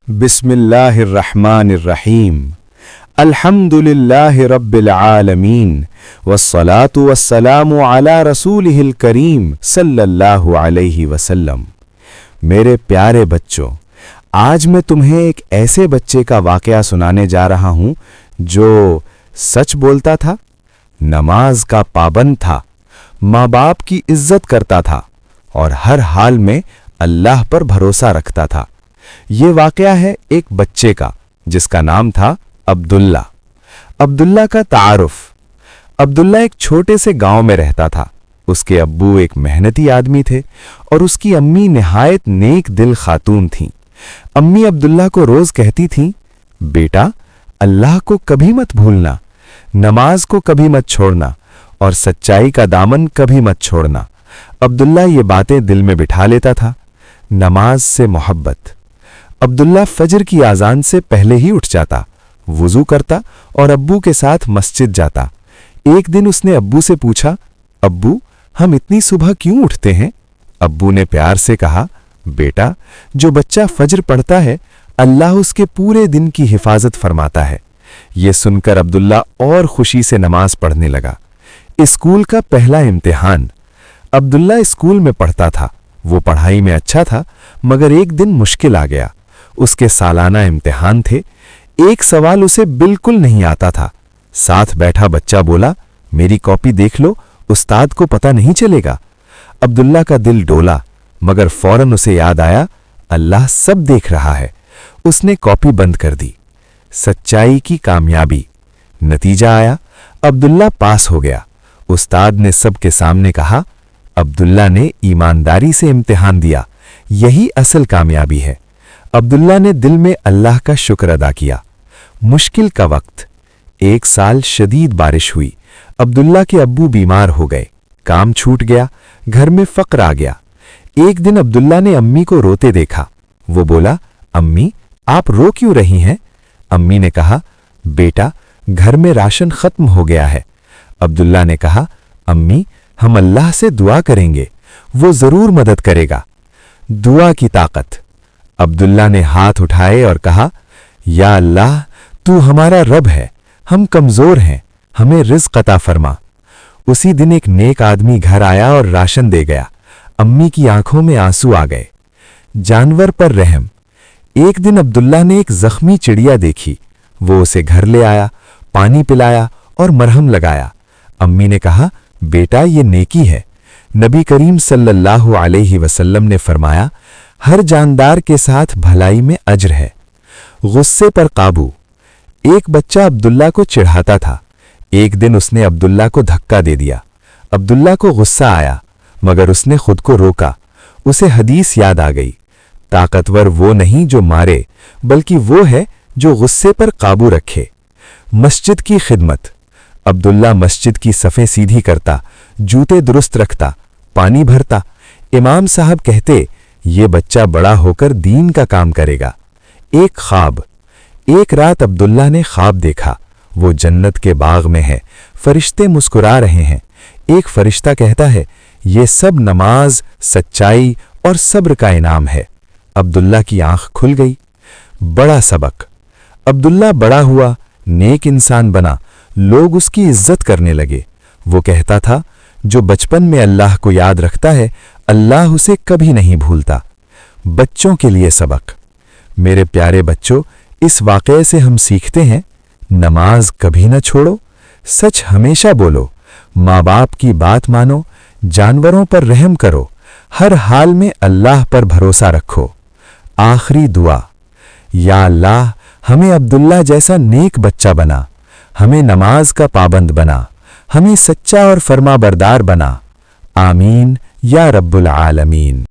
बिस्मिल्लाहिर्रहमानिर्रहीम। अल्हम्दुलिल्लाहि रब्बिल आलमीन वस्सलातु वस्सलामु अला रसूलिहिल करीम सल्लल्लाहु अलैहि वसल्लम। मेरे प्यारे बच्चों, आज मैं तुम्हें एक ऐसे बच्चे का वाकया सुनाने जा रहा हूं जो सच बोलता था, नमाज का पाबंद था, माँ बाप की इज्जत करता था और हर हाल में अल्लाह पर भरोसा रखता था। ये वाकया है एक बच्चे का जिसका नाम था अब्दुल्ला। अब्दुल्ला का तारुफ। अब्दुल्ला एक छोटे से गांव में रहता था। उसके अब्बू एक मेहनती आदमी थे और उसकी अम्मी निहायत नेक दिल खातून थीं। अम्मी अब्दुल्ला को रोज कहती थीं, बेटा अल्लाह को कभी मत भूलना, नमाज को कभी मत छोड़ना और सच्चाई का दामन कभी मत छोड़ना। अब्दुल्ला ये बातें दिल में बिठा लेता था। नमाज से मोहब्बत। अब्दुल्ला फजर की आजान से पहले ही उठ जाता, वुजू करता और अब्बू के साथ मस्जिद जाता। एक दिन उसने अब्बू से पूछा, अब्बू हम इतनी सुबह क्यों उठते हैं? अब्बू ने प्यार से कहा, बेटा जो बच्चा फजर पढ़ता है अल्लाह उसके पूरे दिन की हिफाजत फरमाता है। ये सुनकर अब्दुल्ला और खुशी से नमाज पढ़ने लगा। स्कूल का पहला इम्तिहान। अब्दुल्ला स्कूल में पढ़ता था। वो पढ़ाई में अच्छा था, मगर एक दिन मुश्किल आ गया। उसके सालाना इम्तिहान थे। एक सवाल उसे बिल्कुल नहीं आता था। साथ बैठा बच्चा बोला, मेरी कॉपी देख लो, उस्ताद को पता नहीं चलेगा। अब्दुल्ला का दिल डोला, मगर फौरन उसे याद आया, अल्लाह सब देख रहा है। उसने कॉपी बंद कर दी। सच्चाई की कामयाबी। नतीजा आया, अब्दुल्ला पास हो गया। उस्ताद ने सबके सामने कहा, अब्दुल्ला ने ईमानदारी से इम्तिहान दिया, यही असल कामयाबी है। अब्दुल्ला ने दिल में अल्लाह का शुक्र अदा किया। मुश्किल का वक्त। एक साल शदीद बारिश हुई। अब्दुल्ला के अब्बू बीमार हो गए, काम छूट गया, घर में फक्र आ गया। एक दिन अब्दुल्ला ने अम्मी को रोते देखा। वो बोला, अम्मी आप रो क्यों रही हैं? अम्मी ने कहा, बेटा घर में राशन खत्म हो गया है। अब्दुल्ला ने कहा, अम्मी हम अल्लाह से दुआ करेंगे, वो जरूर मदद करेगा। दुआ की ताकत। अब्दुल्ला ने हाथ उठाए और कहा, या अल्लाह तू हमारा रब है, हम कमजोर हैं, हमें रिज़्क़ अता फरमा। उसी दिन एक नेक आदमी घर आया और राशन दे गया। अम्मी की आंखों में आंसू आ गए। जानवर पर रहम। एक दिन अब्दुल्ला ने एक जख्मी चिड़िया देखी। वो उसे घर ले आया, पानी पिलाया और मरहम लगाया। अम्मी ने कहा, बेटा ये नेकी है। नबी करीम सल्लल्लाहु अलैहि वसल्लम ने फरमाया, हर जानदार के साथ भलाई में अज्र है। गुस्से पर काबू। एक बच्चा अब्दुल्ला को चिढ़ाता था। एक दिन उसने अब्दुल्ला को धक्का दे दिया। अब्दुल्ला को गुस्सा आया, मगर उसने खुद को रोका। उसे हदीस याद आ गई, ताकतवर वो नहीं जो मारे, बल्कि वो है जो गुस्से पर काबू रखे। मस्जिद की खिदमत। अब्दुल्ला मस्जिद की सफ़ें सीधी करता, जूते दुरुस्त रखता, पानी भरता। इमाम साहब कहते, ये बच्चा बड़ा होकर दीन का काम करेगा। एक ख्वाब। एक रात अब्दुल्ला ने ख्वाब देखा, वो जन्नत के बाग में है, फरिश्ते मुस्कुरा रहे हैं। एक फरिश्ता कहता है, ये सब नमाज, सच्चाई और सब्र का इनाम है। अब्दुल्ला की आंख खुल गई। बड़ा सबक। अब्दुल्ला बड़ा हुआ, नेक इंसान बना, लोग उसकी इज्जत करने लगे। वो कहता था, जो बचपन में अल्लाह को याद रखता है अल्लाह उसे कभी नहीं भूलता। बच्चों के लिए सबक। मेरे प्यारे बच्चों, इस वाक़ये से हम सीखते हैं, नमाज कभी न छोड़ो, सच हमेशा बोलो, माँ बाप की बात मानो, जानवरों पर रहम करो, हर हाल में अल्लाह पर भरोसा रखो। आखिरी दुआ। या अल्लाह हमें अब्दुल्ला जैसा नेक बच्चा बना, हमें नमाज का पाबंद बना, हमें सच्चा और फर्माबरदार बना। आमीन या रब्बुल आलमीन।